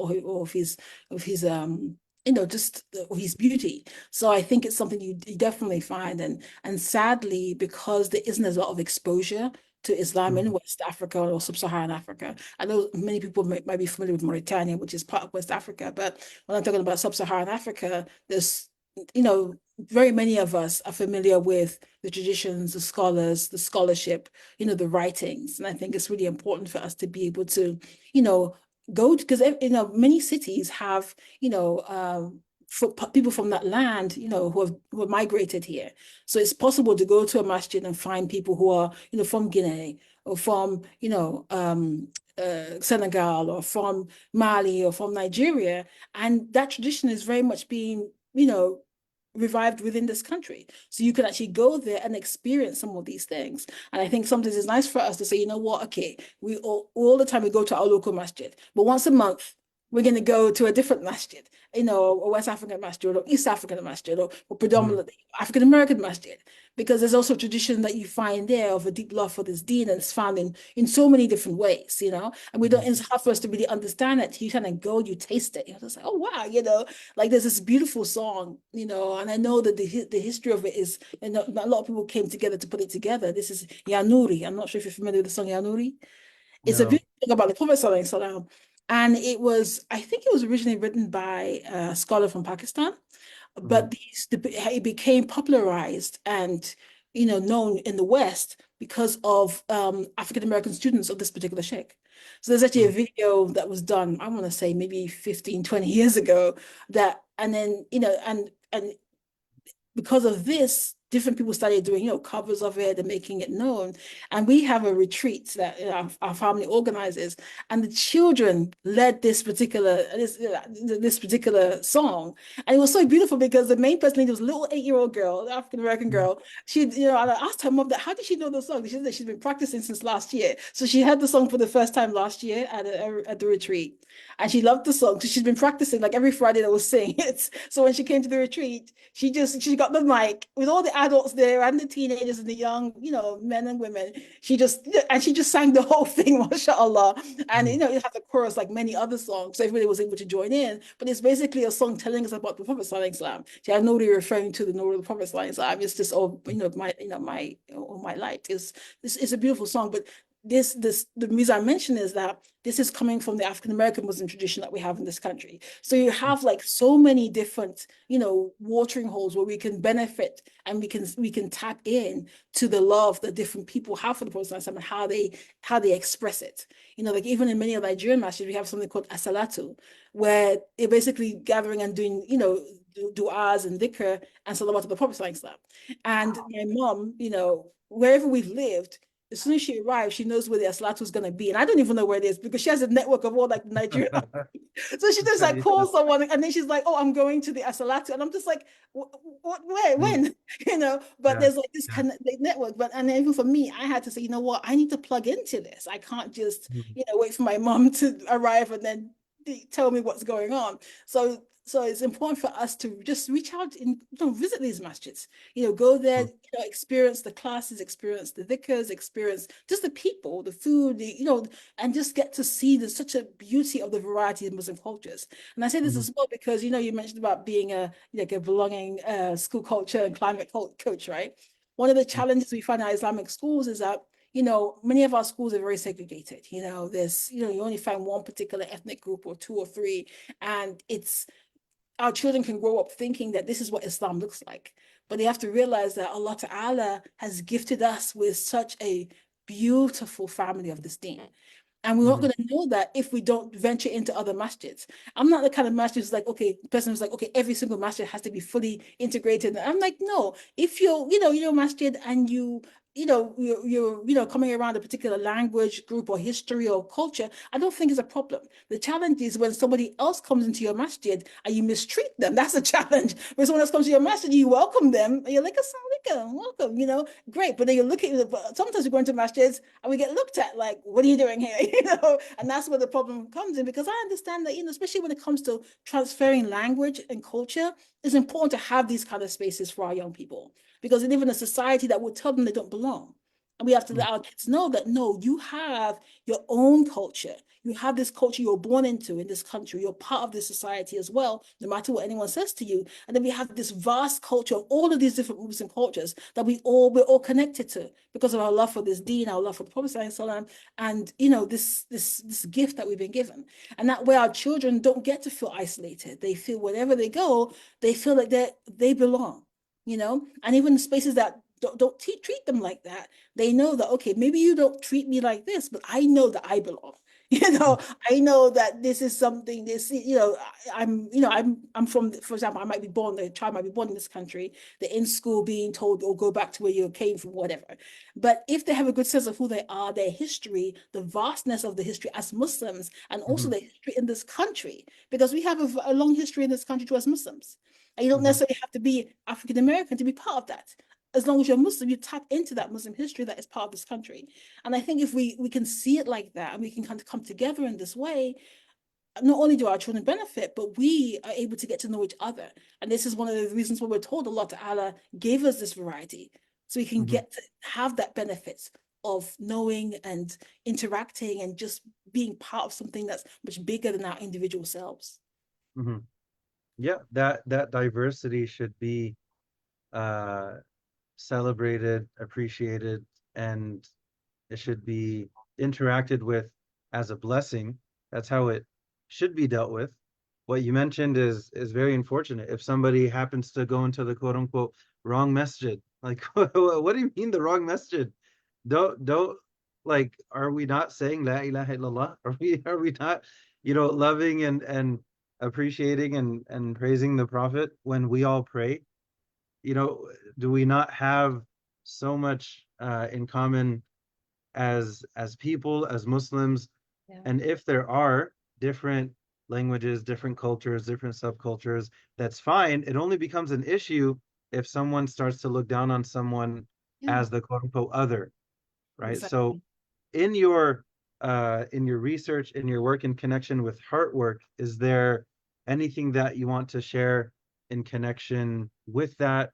just his beauty. So I think it's something you definitely find, and sadly, because there isn't a lot of exposure to Islam in Mm. West Africa or Sub-Saharan Africa. I know many people might be familiar with Mauritania, which is part of West Africa, but when I'm talking about Sub-Saharan Africa, there's, very many of us are familiar with the traditions, the scholars, the scholarship, the writings. And I think it's really important for us to be able to, go, because, many cities have, for people from that land, who have migrated here. So it's possible to go to a masjid and find people who are, from Guinea, or from, Senegal, or from Mali, or from Nigeria. And that tradition is very much being, revived within this country. So you can actually go there and experience some of these things. And I think sometimes it's nice for us to say, you know what, okay, we all the time we go to our local masjid, but once a month, we're going to go to a different masjid, a West African masjid, or East African masjid, or Mm. predominantly African American masjid, because there's also a tradition that you find there of a deep love for this deen, and it's found in so many different ways, and we don't, Mm. it's hard for us to really understand it. You kind of go, you taste it, you're just like, oh wow, like there's this beautiful song, and I know that the history of it is, a lot of people came together to put it together. This is Yanuri. I'm not sure if you're familiar with the song Yanuri. It's a No. beautiful song about the Prophet Sallallahu Alaihi Wasallam. And I think it was originally written by a scholar from Pakistan, Mm. but it became popularized and, known in the West because of African American students of this particular sheikh. So there's actually a Mm. video that was done, I want to say maybe 15, 20 years ago, that And then, and because of this, different people started doing, covers of it and making it known. And we have a retreat that our family organizes, and the children led this particular song, and it was so beautiful because the main person was a little 8-year-old girl, African American Mhm. girl. She, and I asked her mom that how did she know the song? She said that she's been practicing since last year, so she heard the song for the first time last year at the retreat, and she loved the song. So she's been practicing like every Friday that was sing it. So when she came to the retreat, she got the mic with all the adults there and the teenagers and the young, men and women. She just sang the whole thing, mashallah. And Mhm. it has a chorus like many other songs. So everybody was able to join in. But it's basically a song telling us about the Prophet Sallallahu Alaihi Wasallam. She had nobody referring to the Nur of the Prophet Sallallahu Alaihi Wasallam. It's just my light. It's a beautiful song. But the reason I mention is that this is coming from the African American Muslim tradition that we have in this country. So you have like so many different, watering holes where we can benefit and we can tap in to the love that different people have for the Prophet and how they express it. Like even in many of Nigerian masjids, we have something called asalatu, where they're basically gathering and doing, du'as and dhikr and salawat to the Prophet. And my mom, wherever we've lived, as soon as she arrives, she knows where the Aslatu is going to be. And I don't even know where it is because she has a network of all like Nigeria. So she just like Yeah. calls someone and then she's like, oh, I'm going to the Asalatu. And I'm just like, what, where, Mm. when? But Yeah. there's like this Yeah. kind of network. But and even for me, I had to say, you know what, I need to plug into this. I can't just, Mhm. wait for my mom to arrive and then tell me what's going on. So it's important for us to just reach out and visit these masjids, go there, Mhm. experience the classes, experience the dhikrs, experience just the people, the food, and just get to see there's such a beauty of the variety of Muslim cultures. And I say this Mhm. as well because, you mentioned about being a belonging school culture and climate coach, right? One of the challenges we find at Islamic schools is that many of our schools are very segregated. There's, you only find one particular ethnic group or two or three, and it's our children can grow up thinking that this is what Islam looks like. But they have to realize that Allah Ta'ala has gifted us with such a beautiful family of this deen. And we're not Mhm. going to know that if we don't venture into other masjids. I'm not the kind of masjid who's like, okay, the person who's like, okay, every single masjid has to be fully integrated. I'm like, no, if you're masjid and you're coming around a particular language group or history or culture, I don't think it's a problem. The challenge is when somebody else comes into your masjid and you mistreat them. That's a challenge. When someone else comes to your masjid, you welcome them, and you're like, assalamu alaikum, welcome, great. But then you're looking, sometimes we go into masjids and we get looked at like, what are you doing here? And that's where the problem comes in, because I understand that, especially when it comes to transferring language and culture, it's important to have these kind of spaces for our young people because they live in a society that will tell them they don't belong. And we have to Mhm. let our kids know that no, you have your own culture. You have this culture you're born into in this country. You're part of this society as well, no matter what anyone says to you. And then we have this vast culture of all of these different Muslim cultures that we're all connected to because of our love for this deen, our love for the Prophet ﷺ, and this gift that we've been given. And that way our children don't get to feel isolated. They feel wherever they go, they feel like they belong, and even spaces that don't treat them like that, they know that, okay, maybe you don't treat me like this, but I know that I belong. Mhm. I know that this is something, I'm from, for example, I might be born, the child might be born in this country, they're in school being told, or go back to where you came from, whatever. But if they have a good sense of who they are, their history, the vastness of the history as Muslims, and also Mhm. the history in this country, because we have a long history in this country to as Muslims. And you don't Mhm. necessarily have to be African American to be part of that. As long as you're Muslim, you tap into that Muslim history that is part of this country. And I think if we can see it like that and we can kind of come together in this way, not only do our children benefit, but we are able to get to know each other. And this is one of the reasons why we're told Allah Ta'ala gave us this variety. So we can Mhm. get to have that benefit of knowing and interacting and just being part of something that's much bigger than our individual selves. Mhm. Yeah, that diversity should be uh celebrated, appreciated, and it should be interacted with as a blessing. That's how it should be dealt with. What you mentioned is very unfortunate. If somebody happens to go into the quote unquote wrong masjid, like what do you mean the wrong masjid? Don't like are we not saying la ilaha illallah? Are we not, loving and appreciating and praising the Prophet when we all pray? You know, do we not have so much in common as people, as Muslims? Yeah. And if there are different languages, different cultures, different subcultures, that's fine. It only becomes an issue if someone starts to look down on someone Yeah, as the quote unquote other, right? So exactly. in your research, in your work in connection with heart work, is there anything that you want to share in connection with that?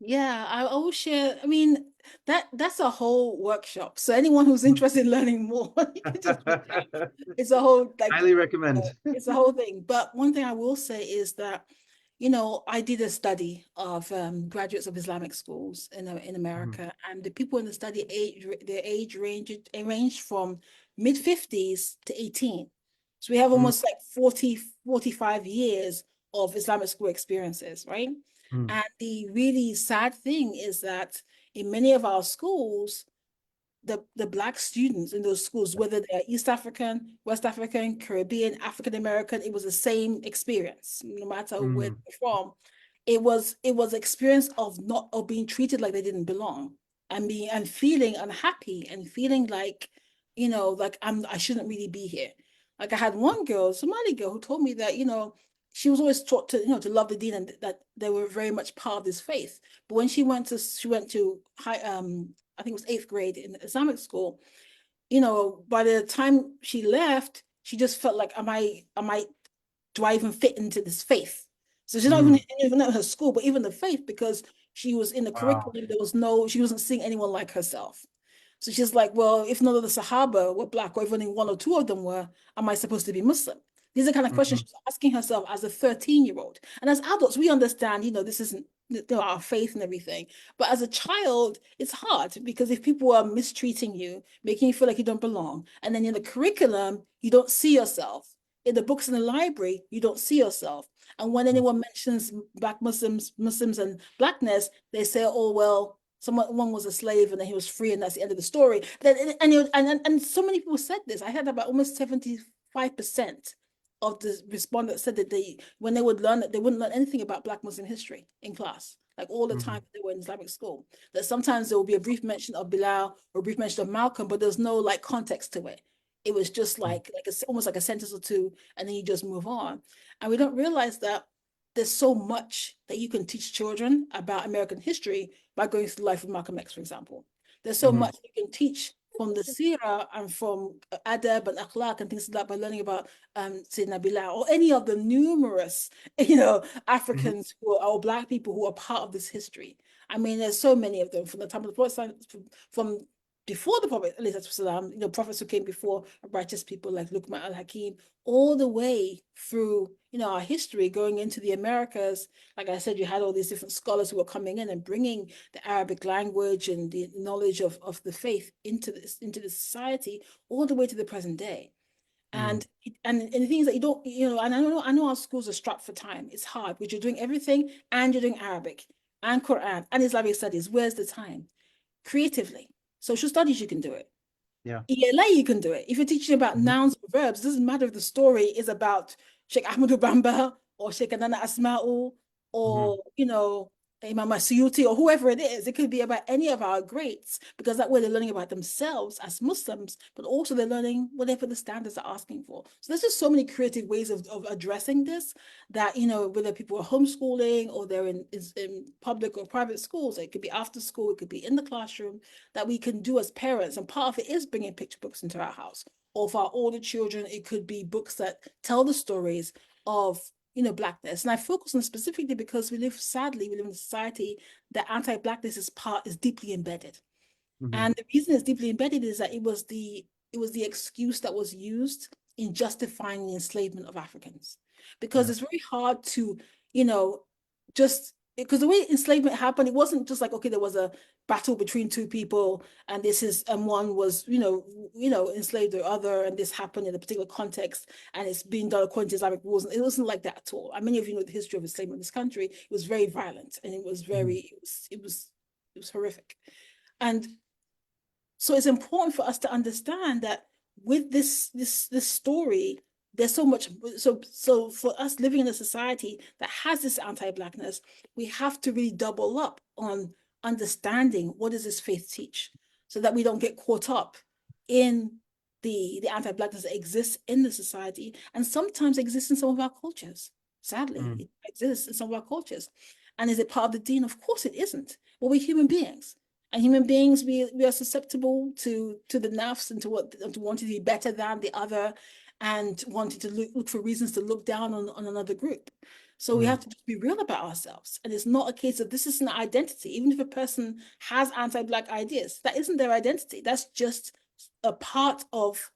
Yeah, I will share. I mean, that's a whole workshop. So anyone who's interested in learning more, you can just reach out. It's a whole like Highly recommend. it's a whole thing. But one thing I will say is that, I did a study of graduates of Islamic schools in Mhm, America, and the people in the study their age ranged from mid-50s to 18. So we have mhm, almost like 45 years of Islamic school experiences, right? mhm, And the really sad thing is that in many of our schools, the Black students in those schools, whether they're East African, West African, Caribbean, African American, it was the same experience, no matter where mhm, they're from. It was experience of not of being treated like they didn't belong, and being and feeling unhappy and feeling like, like I shouldn't really be here. Like I had one girl, Somali girl, who told me that, she was always taught to, to love the deen, and that they were very much part of this faith. But when she went to high I think it was eighth grade in Islamic school, by the time she left, she just felt like, am I do I even fit into this faith? So she's not mhm. even at her school, but even the faith, because she was in the Wow. curriculum, she wasn't seeing anyone like herself. So she's like, well, if none of the Sahaba were black, or if only one or two of them were, am I supposed to be Muslim? These are the kind of questions Mhm, she's asking herself as a 13-year-old. And as adults, we understand, this isn't our faith and everything. But as a child, it's hard, because if people are mistreating you, making you feel like you don't belong, and then in the curriculum, you don't see yourself. In the books in the library, you don't see yourself. And when mhm, anyone mentions Black Muslims and Blackness, they say, oh, well, one was a slave and then he was free, and that's the end of the story. And so many people said this. I had about almost 75% of the respondents said that when they would learn that, they wouldn't learn anything about Black Muslim history in class, like all the time mhm, they were in Islamic school. That sometimes there will be a brief mention of Bilal or a brief mention of Malcolm, but there's no like context to it. It was just mhm, like almost like a sentence or two, and then you just move on. And we don't realize that there's so much that you can teach children about American history by going through the life of Malcolm X, for example. There's so mhm, much you can teach from the Sirah and from Adab and Akhlaq and things like that by learning about Sayyidina Bilal, or any of the numerous, mhm, Africans or Black people who are part of this history. I mean, there's so many of them from the time of the Prophet, from before the Prophet, prophets who came before, righteous people like Luqman al-Hakim, all the way through, our history going into the Americas. Like I said, you had all these different scholars who were coming in and bringing the Arabic language and the knowledge of the faith into the society, all the way to the present day. mhm, And the things that you don't, and I know our schools are strapped for time. It's hard, but you're doing everything, and you're doing Arabic and Quran and Islamic studies. Where's the time? Creatively. Social studies, you can do it. yeah. ELA, you can do it. If you're teaching about Mhm, nouns or verbs, it doesn't matter if the story is about Sheikh Ahmadu Bamba or Sheikh Anana Asma'u mhm, or, Imam Suyuti or whoever it is. It could be about any of our greats, because that way they're learning about themselves as Muslims, but also they're learning whatever the standards are asking for. So there's just so many creative ways of addressing this that, whether people are homeschooling or they're in public or private schools, it could be after school, it could be in the classroom, that we can do as parents. And part of it is bringing picture books into our house. Or for our older children, it could be books that tell the stories of, blackness. And I focus on it specifically because sadly, we live in a society that anti-blackness is deeply embedded. mhm, And the reason it's deeply embedded is that it was the excuse that was used in justifying the enslavement of Africans. Because yeah. it's very hard to, just because the way enslavement happened, it wasn't just like, okay, there was a battle between two people, and one was, enslaved the other, and this happened in a particular context, and it's being done according to Islamic rules. It wasn't like that at all. And many of you know the history of enslavement in this country. It was very violent, and it was Mhm, very, it was horrific. And so it's important for us to understand that with this story, there's so much. So for us living in a society that has this anti-blackness, we have to really double up on understanding what does this faith teach, so that we don't get caught up in the anti-blackness that exists in the society and sometimes exists in some of our cultures. Sadly, Mm, it exists in some of our cultures. And is it part of the deen? Of course it isn't. Well, we're human beings. And human beings, we are susceptible to the nafs and to wanting to be better than the other, and wanting to look for reasons to look down on another group. So we mm, have to just be real about ourselves. And it's not a case of this is an identity. Even if a person has anti-black ideas, that isn't their identity. That's just a part of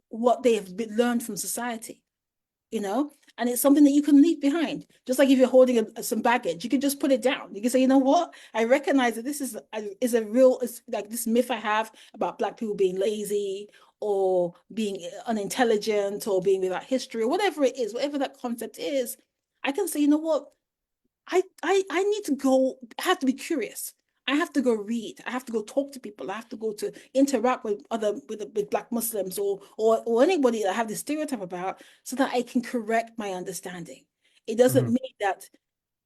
what they have learned from society, you know, and it's something that you can leave behind. Just like if you're holding some baggage, you can just put it down. You can say, you know what, I recognize that this is a real, it's like this myth I have about black people being lazy or being unintelligent or being without history or whatever it is, whatever that concept is. I can say, you know what, I need to go, I have to be curious. I have to go read. I have to go talk to people. I have to go to interact with with Black Muslims or anybody that I have this stereotype about, so that I can correct my understanding. It doesn't mhm, mean that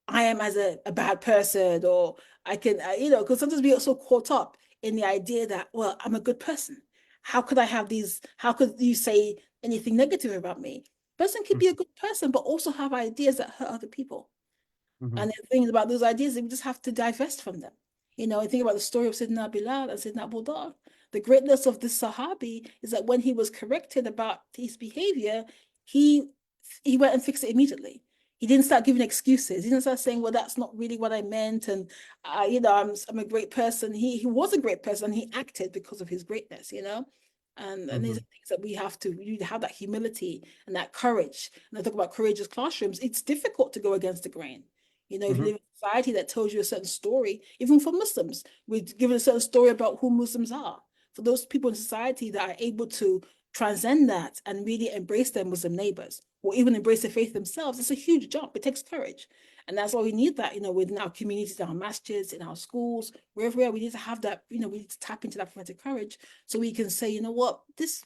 I am as a bad person, or I can, you know, because sometimes we are so caught up in the idea that, well, I'm a good person. How could I have these? How could you say anything negative about me? Person could mhm, be a good person, but also have ideas that hurt other people. mhm, And the thing about those ideas, we just have to divest from them. You know, I think about the story of Sayyidina Bilal and Sayyidina Abu Dhar. The greatness of this Sahabi is that when he was corrected about his behavior, he he went and fixed it immediately. He didn't start giving excuses. He didn't start saying, "Well, that's not really what I meant," and you know, I'm a great person. He was a great person. He acted because of his greatness. You know, and these are mhm, things that we have to, you have that humility and that courage. And I talk about courageous classrooms. It's difficult to go against the grain. You know, if you mhm, live in a society that tells you a certain story, even for Muslims, we're given a certain story about who Muslims are. For those people in society that are able to transcend that and really embrace their Muslim neighbors, or even embrace the faith themselves, it's a huge jump. It takes courage. And that's why we need that, you know, within our communities, in our masjids, in our schools, wherever we are, we need to have that, you know, we need to tap into that prophetic courage, so we can say, you know what, this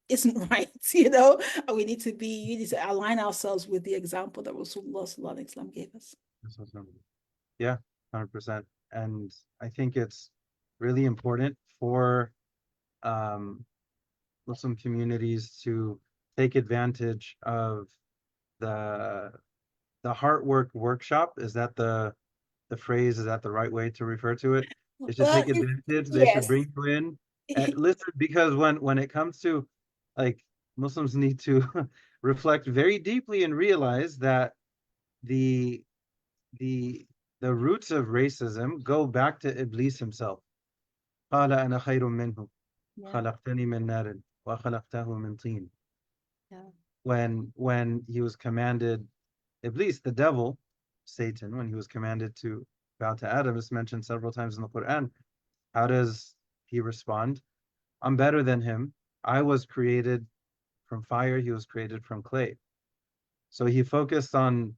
isn't right, you know, and we need to align ourselves with the example that Rasulullah Sallallahu Alaihi Wasallam gave us. that's awesome. Yeah, 100%. And I think it's really important for um, Muslim communities to take advantage of the the heart work workshop. Is that the phrase? Is that the right way to refer to it? They should Well, take advantage. They should yes. bring you in. Listen, because when it comes to like Muslims need to reflect very deeply and realize that the the the roots of racism go back to Iblis himself. قال أنا خير منه Yeah, خلقتني من نار وخلقته من طين. yeah. When he was commanded, Iblis, the devil, Satan, when he was commanded to bow to Adam, it's mentioned several times in the Quran. How does he respond? I'm better than him. I was created from fire, he was created from clay. So he focused on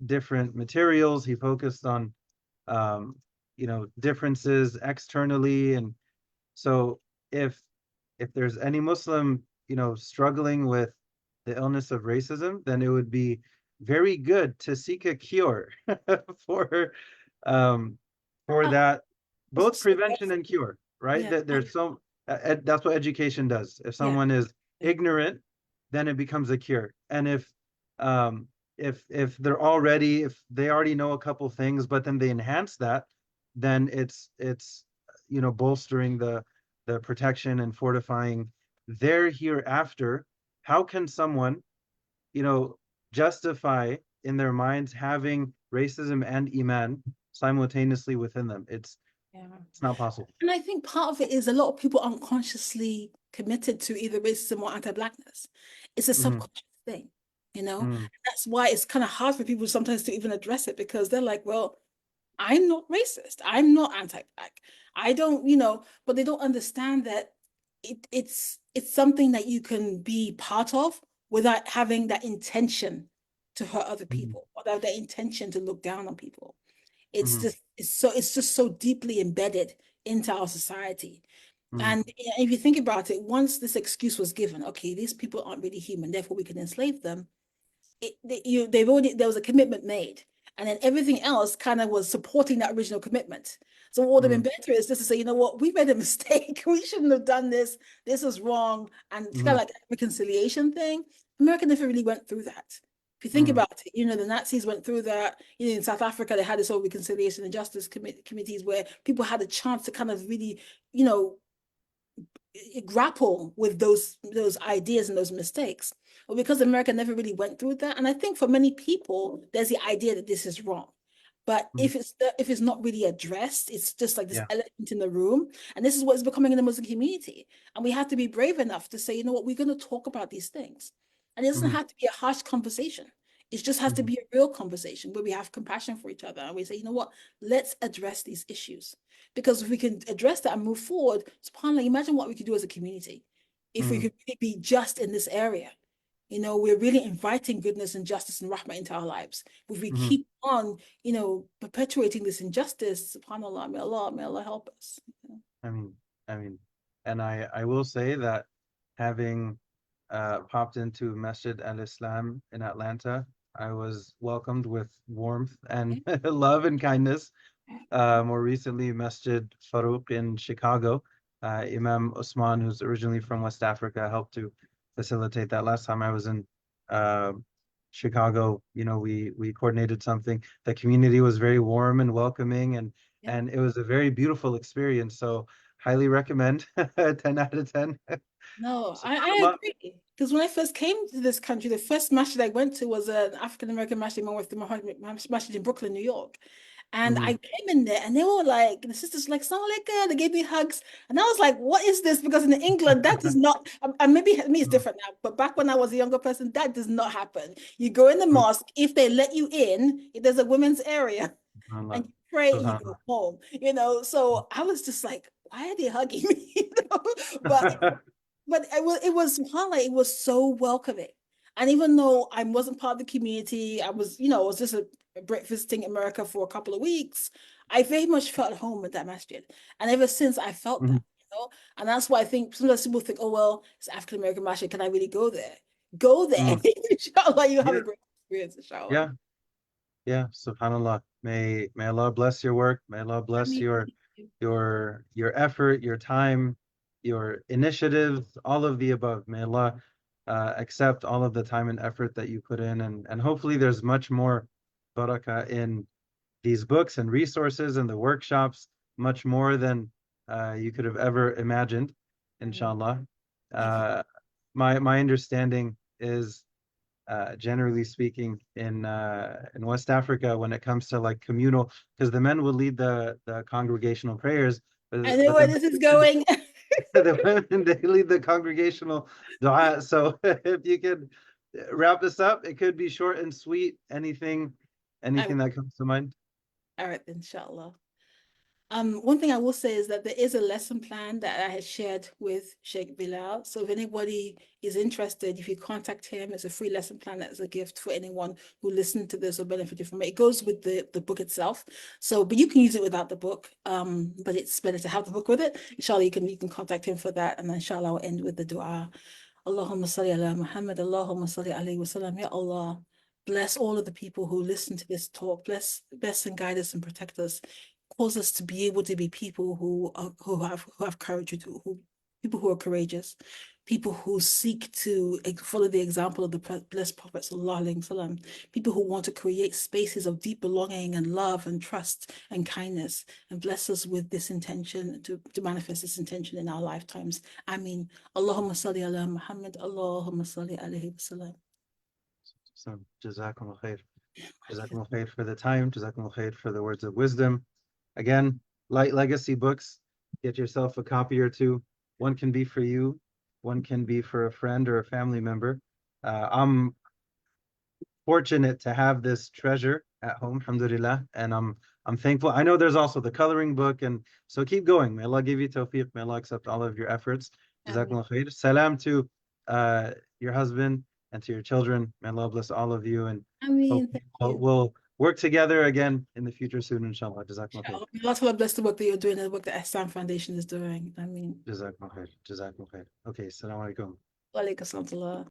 different materials, he focused on um, differences externally. And so if there's any Muslim, struggling with the illness of racism, then it would be very good to seek a cure for um, Uh, that, both so prevention yes, and cure, right? yeah, That there's so that's what education does. If yeah, someone is ignorant, then it becomes a cure. And um, if if they already know a couple things, but then they enhance that, then it's bolstering the protection and fortifying their hereafter. How can someone, you know, justify in their minds having racism and iman simultaneously within them? yeah. It's not possible. And I think part of it is a lot of people unconsciously committed to either racism or anti-blackness. It's a Mm-hmm. subconscious thing, you know? Mm-hmm. That's why it's kind of hard for people sometimes to even address it, because they're like, well, I'm not racist. I'm not anti-black. I don't, you know, but they don't understand that it's something that you can be part of without having that intention to hurt other Mm-hmm. people, without that intention to look down on people. Mm-hmm. It's just so deeply embedded into our society. mm, And if you think about it, once this excuse was given, okay, these people aren't really human, therefore we can enslave them. There was a commitment made, and then everything else kind of was supporting that original commitment. So what would have been mm, better is just to say, you know what, we made a mistake. We shouldn't have done this. This is wrong. And it's kind mm, of like a reconciliation thing. America never really went through that. If you think mm, about it, the Nazis went through that. In South Africa, they had this whole reconciliation and justice committees where people had a chance to kind of really, you know, grapple with those ideas and those mistakes. Well, because America never really went through that, and I think for many people, there's the idea that this is wrong. But mm, if it's not really addressed, it's just like this yeah. elephant in the room, and this is what is becoming in the Muslim community. And we have to be brave enough to say, you know what, we're going to talk about these things, and it doesn't Mm, have to be a harsh conversation. It just has to mm, be a real conversation where we have compassion for each other and we say, you know what, let's address these issues. Because if we can address that and move forward, subhanAllah, imagine what we could do as a community if we mm, could really be just in this area. We're really inviting goodness and justice and rahmah into our lives. If we mm. keep on, perpetuating this injustice, subhanAllah, may Allah help us. I mean, I mean, and I will say that having popped into Masjid al-Islam in Atlanta, I was welcomed with warmth and love and kindness. More recently, Masjid Farouk in Chicago. Imam Osman, who's originally from West Africa, helped to facilitate that. Last time I was in uh, Chicago, we coordinated something. The community was very warm and welcoming, and Yeah. and it was a very beautiful experience. So highly recommend. 10 out of 10. No, I SubhanAllah. agree. Because when I first came to this country, the first masjid I went to was an African American masjid, masjid in Brooklyn, New York. And I Mhm. came in there and they were like, the sisters were like, Assalamu alaikum. They gave me hugs. And I was like, what is this? Because in England, that does not, and maybe me it's different now, but back when I was a younger person, that does not happen. You go in the Mhm. mosque, if they let you in, if there's a women's area SubhanAllah. and you pray and you go SubhanAllah. home, So I was just like, why are they hugging me? But it was subhanAllah, it was so welcoming. And even though I wasn't part of the community, I was just a Brit visiting America for a couple of weeks, I very much felt at home at that masjid. And ever since I felt that, Mhm. and that's why I think sometimes people think, oh, well, it's African American masjid. Can I really go there? Go there. Mm. Inshallah, you have a Yeah, great experience, inshallah. yeah. Yeah, subhanallah. May Allah bless your work. May Allah I bless mean, your effort, your time, your initiatives, all of the above. May Allah accept all of the time and effort that you put in, and hopefully there's much more barakah in these books and resources and the workshops, much more than you could have ever imagined, I mean, inshallah. thank you. Uh, my understanding is generally speaking in West Africa when it comes to like communal, because the men will lead the congregational prayers, I know but where this is women, going. the women they lead the congregational dua. So if you could wrap this up, it could be short and sweet. I, Anything that comes to mind. all right, inshallah. One thing I will say is that there is a lesson plan that I had shared with Sheikh Bilal. So if anybody is interested, if you contact him, it's a free lesson plan that's a gift for anyone who listened to this or benefited from it. It goes with the book itself. So, but you can use it without the book. But it's better to have the book with it. Inshallah, you can contact him for that. And then inshallah I'll end with the dua. Allahumma salli ala Muhammad, Allahumma salli alayhi wa sallam. Ya Allah, bless all of the people who listen to this talk. Bless and guide us and protect us. Cause us to be able to be people who have courage, people who are courageous, people who seek to follow the example of the blessed Prophet Sallallahu Alaihi Wasallam, people who want to create spaces of deep belonging and love and trust and kindness, and bless us with this intention to manifest this intention in our lifetimes. Ameen. Allahumma salli ala Muhammad, Allahumma salli alayhi wasallam. So jazakumullah khair. Jazakumullah khair for the time. Jazakumullah khair for the words of wisdom. Again, light legacy books. Get yourself a copy or two. One can be for you. One can be for a friend or a family member. I'm fortunate to have this treasure at home, alhamdulillah, and I'm thankful. I know there's also the coloring book, and so keep going. May Allah give you tawfiq. May Allah accept all of your efforts. Ameen. Jazakumullah khair. Salam to your husband and to your children. May Allah bless all of you, and hope Ameen. Thank we'll you. we'll work together again in the future soon, inshallah. Jazakumullah khair. That's what bless the work that you're doing and the work that Ihsan Foundation is doing. I mean, Jazakumullah khair. Jazakumullah khair. Okay, assalamu alaikum. wa alaikum assalam.